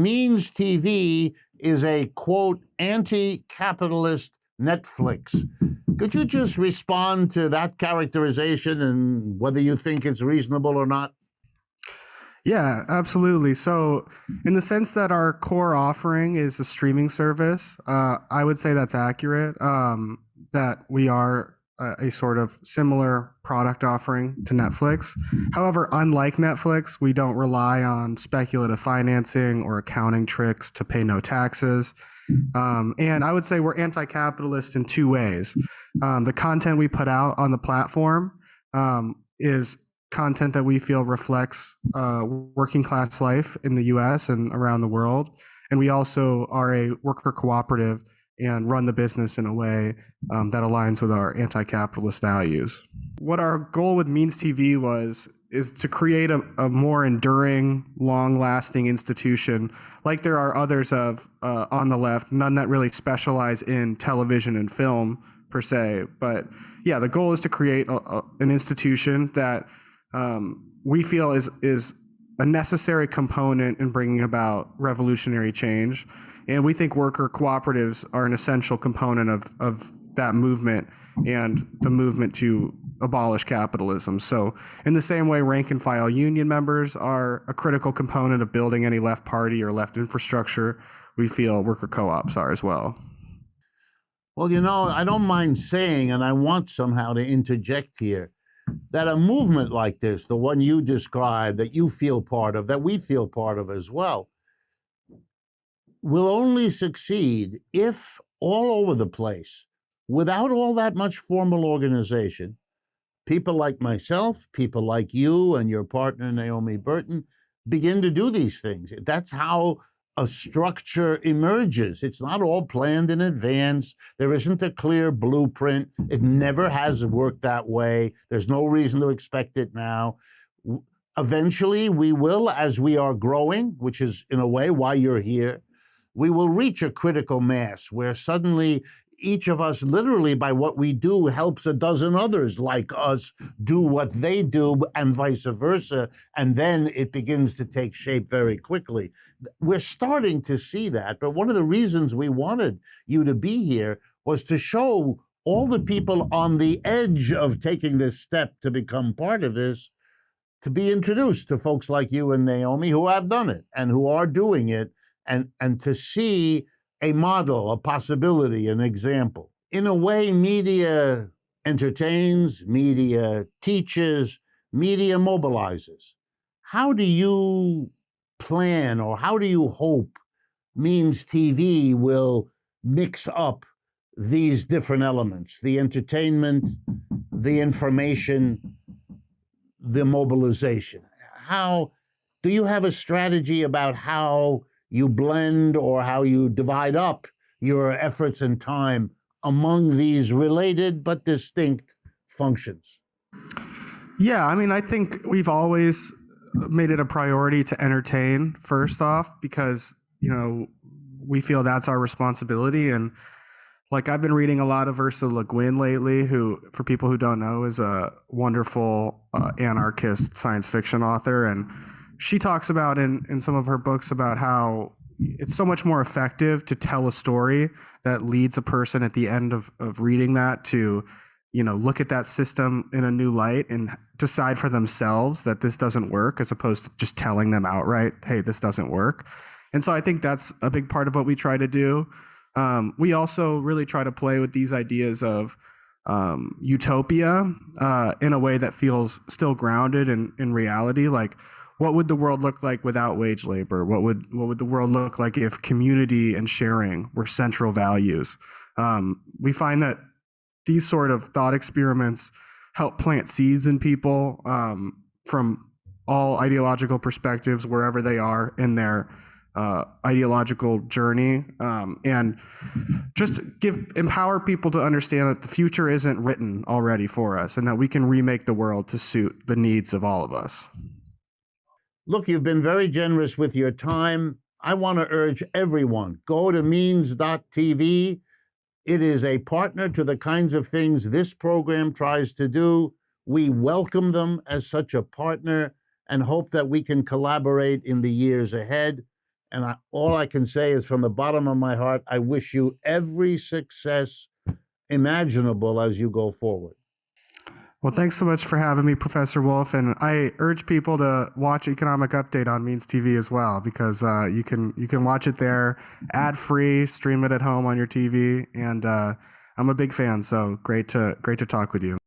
Means TV is a, quote, anti-capitalist Netflix. Could you just respond to that characterization and whether you think it's reasonable or not? Yeah, absolutely. So, in the sense that our core offering is a streaming service, I would say that's accurate. That we are a sort of similar product offering to Netflix. However, unlike Netflix, we don't rely on speculative financing or accounting tricks to pay no taxes. And I would say we're anti-capitalist in two ways. The content we put out on the platform is content that we feel reflects working class life in the US and around the world. And we also are a worker cooperative and run the business in a way that aligns with our anti-capitalist values. What our goal with Means TV is to create a more enduring, long-lasting institution, like there are others of on the left, none that really specialize in television and film per se. But yeah, the goal is to create an institution that we feel is a necessary component in bringing about revolutionary change. And we think worker cooperatives are an essential component of that movement and the movement to abolish capitalism. So in the same way rank and file union members are a critical component of building any left party or left infrastructure, we feel worker co-ops are as well. Well, I don't mind saying, and I want somehow to interject here, that a movement like this, the one you described, that you feel part of, that we feel part of as well, will only succeed if all over the place, without all that much formal organization, people like myself, people like you and your partner, Naomi Burton, begin to do these things. That's how a structure emerges. It's not all planned in advance. There isn't a clear blueprint. It never has worked that way. There's no reason to expect it now. Eventually, we will, as we are growing, which is in a way why you're here, we will reach a critical mass where suddenly each of us, literally by what we do, helps a dozen others like us do what they do and vice versa. And then it begins to take shape very quickly. We're starting to see that. But one of the reasons we wanted you to be here was to show all the people on the edge of taking this step to become part of this, to be introduced to folks like you and Naomi who have done it and who are doing it, and to see a model, a possibility, an example. In a way, media entertains, media teaches, media mobilizes. How do you plan, or how do you hope Means TV will mix up these different elements, the entertainment, the information, the mobilization? How do you have a strategy about how you blend or how you divide up your efforts and time among these related but distinct functions? Yeah, I mean, I think we've always made it a priority to entertain first off, because, we feel that's our responsibility. And like, I've been reading a lot of Ursula Le Guin lately, who, for people who don't know, is a wonderful anarchist science fiction author. And she talks about in some of her books about how it's so much more effective to tell a story that leads a person at the end of reading that to, look at that system in a new light and decide for themselves that this doesn't work, as opposed to just telling them outright, hey, this doesn't work. And so I think that's a big part of what we try to do. We also really try to play with these ideas of utopia in a way that feels still grounded in reality. Like, what would the world look like without wage labor? What would the world look like if community and sharing were central values? We find that these sort of thought experiments help plant seeds in people from all ideological perspectives, wherever they are in their ideological journey, and just empower people to understand that the future isn't written already for us, and that we can remake the world to suit the needs of all of us. Look, you've been very generous with your time. I want to urge everyone, go to means.tv. It is a partner to the kinds of things this program tries to do. We welcome them as such a partner and hope that we can collaborate in the years ahead. And all I can say is from the bottom of my heart, I wish you every success imaginable as you go forward. Well, thanks so much for having me, Professor Wolf. And I urge people to watch Economic Update on Means TV as well, because you can watch it there ad free, stream it at home on your TV, and I'm a big fan. So great to talk with you.